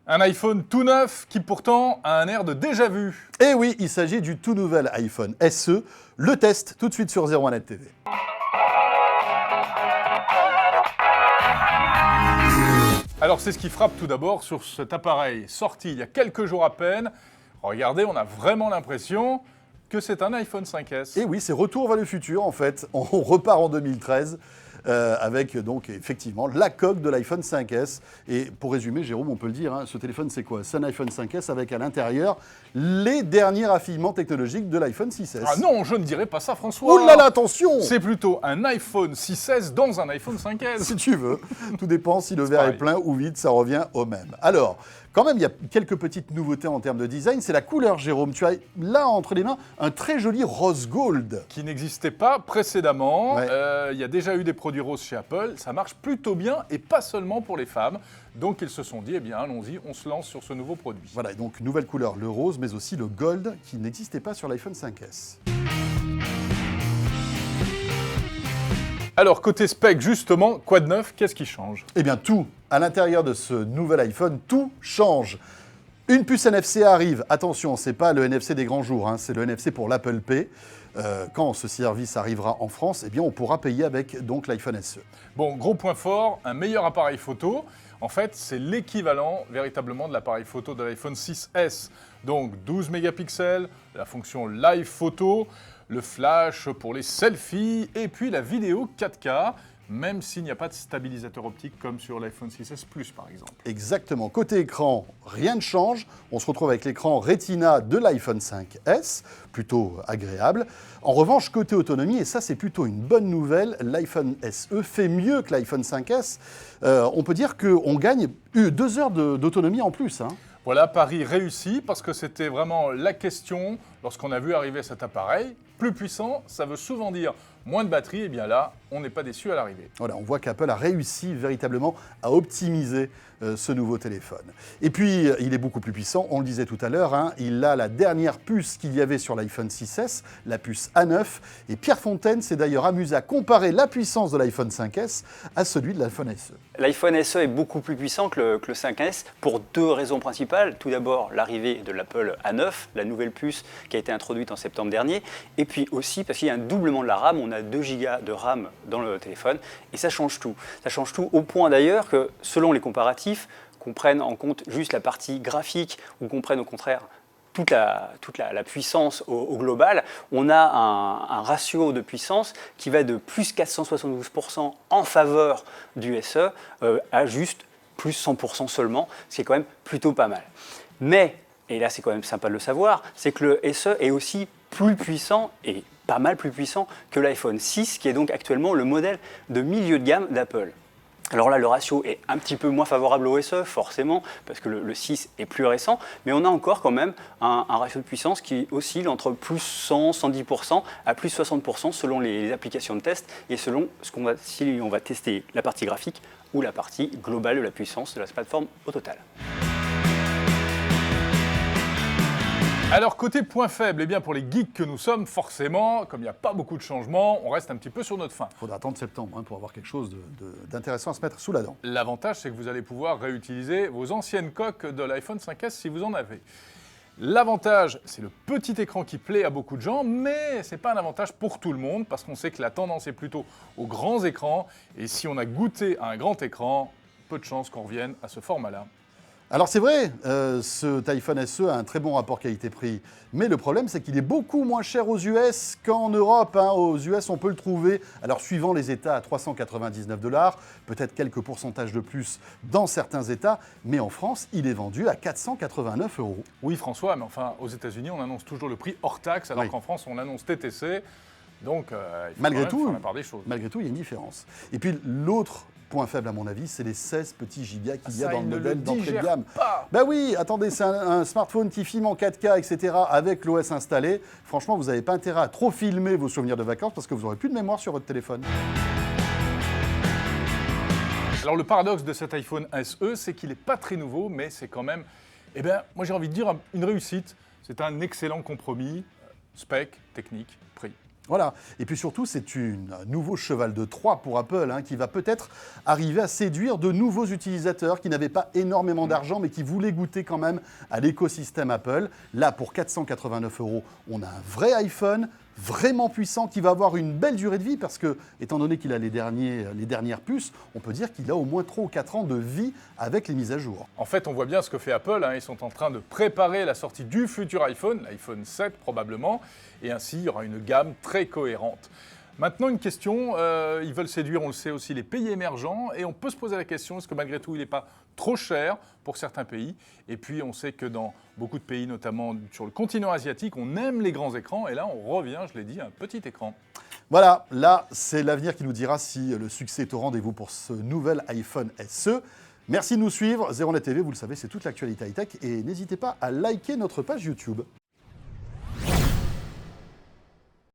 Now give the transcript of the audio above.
Un iPhone tout neuf qui pourtant a un air de déjà-vu. Et oui, il s'agit du tout nouvel iPhone SE. Le test tout de suite sur 01net TV. Alors c'est ce qui frappe tout d'abord sur cet appareil sorti il y a quelques jours à peine. Regardez, on a vraiment l'impression que c'est un iPhone 5S. Et oui, c'est retour vers le futur en fait. On repart en 2013 avec donc effectivement la coque de l'iPhone 5S. Et pour résumer, Jérôme, on peut le dire, hein, ce téléphone c'est quoi? C'est un iPhone 5S avec à l'intérieur les derniers raffinements technologiques de l'iPhone 6S. Ah non, je ne dirais pas ça, François. Ouh là là, attention! C'est plutôt un iPhone 6S dans un iPhone 5S. Si tu veux. Tout dépend si le verre pareil. est plein ou vide, ça revient au même. Alors, quand même, il y a quelques petites nouveautés en termes de design. C'est la couleur, Jérôme. Tu as là entre les mains un très joli rose gold. Qui n'existait pas précédemment. Ouais. Il y a déjà eu des produits roses chez Apple. Ça marche plutôt bien et pas seulement pour les femmes. Donc ils se sont dit, eh bien allons-y, on se lance sur ce nouveau produit. Voilà, et donc nouvelle couleur, le rose, mais aussi le gold qui n'existait pas sur l'iPhone 5S. Alors côté spec justement, quoi de neuf? Qu'est-ce qui change? Eh bien tout, à l'intérieur de ce nouvel iPhone, tout change. Une puce NFC arrive, attention, c'est pas le NFC des grands jours, hein, c'est le NFC pour l'Apple Pay. Quand ce service arrivera en France, eh bien on pourra payer avec donc l'iPhone SE. Bon, gros point fort, un meilleur appareil photo. En fait, c'est l'équivalent véritablement de l'appareil photo de l'iPhone 6S. Donc 12 mégapixels, la fonction Live Photo, le flash pour les selfies et puis la vidéo 4K, même s'il n'y a pas de stabilisateur optique comme sur l'iPhone 6S Plus par exemple. Exactement. Côté écran, rien ne change. On se retrouve avec l'écran Retina de l'iPhone 5S, plutôt agréable. En revanche, côté autonomie, et ça c'est plutôt une bonne nouvelle, l'iPhone SE fait mieux que l'iPhone 5S. On peut dire qu'on gagne 2 heures d'autonomie en plus, hein. Voilà, pari réussi parce que c'était vraiment la question lorsqu'on a vu arriver cet appareil. Plus puissant, ça veut souvent dire moins de batterie, et bien là, on n'est pas déçu à l'arrivée. Voilà, on voit qu'Apple a réussi véritablement à optimiser ce nouveau téléphone. Et puis, il est beaucoup plus puissant, on le disait tout à l'heure, hein, il a la dernière puce qu'il y avait sur l'iPhone 6S, la puce A9, et Pierre Fontaine s'est d'ailleurs amusé à comparer la puissance de l'iPhone 5S à celui de l'iPhone SE. L'iPhone SE est beaucoup plus puissant que le 5S pour 2 raisons principales. Tout d'abord, l'arrivée de l'Apple A9, la nouvelle puce qui a été introduite en septembre dernier, et puis aussi parce qu'il y a un doublement de la RAM, on a 2 Go de RAM dans le téléphone, et ça change tout. Ça change tout au point d'ailleurs que, selon les comparatifs, qu'on prenne en compte juste la partie graphique ou qu'on prenne au contraire toute la puissance au global, on a un ratio de puissance qui va de plus 472% en faveur du SE à juste plus 100% seulement, ce qui est quand même plutôt pas mal. Mais, et là c'est quand même sympa de le savoir, c'est que le SE est aussi plus puissant et pas mal plus puissant que l'iPhone 6, qui est donc actuellement le modèle de milieu de gamme d'Apple. Alors là, le ratio est un petit peu moins favorable au SE, forcément, parce que le 6 est plus récent, mais on a encore quand même un ratio de puissance qui oscille entre plus 100, 110% à plus 60% selon les applications de test et selon si on va tester la partie graphique ou la partie globale de la puissance de la plateforme au total. Alors côté point faible, eh bien pour les geeks que nous sommes, forcément, comme il n'y a pas beaucoup de changements, on reste un petit peu sur notre faim. Il faudra attendre septembre, hein, pour avoir quelque chose d'intéressant à se mettre sous la dent. L'avantage, c'est que vous allez pouvoir réutiliser vos anciennes coques de l'iPhone 5S si vous en avez. L'avantage, c'est le petit écran qui plaît à beaucoup de gens, mais ce n'est pas un avantage pour tout le monde, parce qu'on sait que la tendance est plutôt aux grands écrans, et si on a goûté à un grand écran, peu de chances qu'on revienne à ce format-là. Alors c'est vrai, cet iPhone SE a un très bon rapport qualité-prix, mais le problème c'est qu'il est beaucoup moins cher aux US qu'en Europe, hein. Aux US on peut le trouver, alors suivant les États, à 399$, peut-être quelques pourcentages de plus dans certains États, mais en France il est vendu à 489€. Oui François, mais enfin aux États-Unis on annonce toujours le prix hors taxe, alors Oui. qu'en France on annonce TTC, donc il faut Malgré quand même tout, faire la part des choses. malgré tout, il y a une différence. Et puis l'autre point faible à mon avis, c'est les 16 petits gigas qu'il y a Ça, dans il le ne modèle le d'entrée de digère gamme. pas. Ben oui, attendez, c'est un smartphone qui filme en 4K, etc. avec l'OS installé. Franchement, vous n'avez pas intérêt à trop filmer vos souvenirs de vacances parce que vous n'aurez plus de mémoire sur votre téléphone. Alors le paradoxe de cet iPhone SE, c'est qu'il n'est pas très nouveau, mais c'est quand même, eh bien, moi j'ai envie de dire une réussite. C'est un excellent compromis, spec, technique, prix. Voilà. Et puis surtout, c'est un nouveau cheval de Troie pour Apple qui va peut-être arriver à séduire de nouveaux utilisateurs qui n'avaient pas énormément d'argent mais qui voulaient goûter quand même à l'écosystème Apple. Là, pour 489 €, on a un vrai iPhone vraiment puissant qui va avoir une belle durée de vie parce que, étant donné qu'il a les dernières puces, on peut dire qu'il a au moins 3 ou 4 ans de vie avec les mises à jour. En fait, on voit bien ce que fait Apple. Ils sont en train de préparer la sortie du futur iPhone, l'iPhone 7 probablement, et ainsi il y aura une gamme très cohérente. Maintenant, une question, ils veulent séduire, on le sait aussi, les pays émergents, et on peut se poser la question, est-ce que malgré tout, il n'est pas trop cher pour certains pays? Et puis, on sait que dans beaucoup de pays, notamment sur le continent asiatique, on aime les grands écrans, et là, on revient, je l'ai dit, à un petit écran. Voilà, là, c'est l'avenir qui nous dira si le succès est au rendez-vous pour ce nouvel iPhone SE. Merci de nous suivre. ZeroNet TV, vous le savez, c'est toute l'actualité high-tech, et n'hésitez pas à liker notre page YouTube.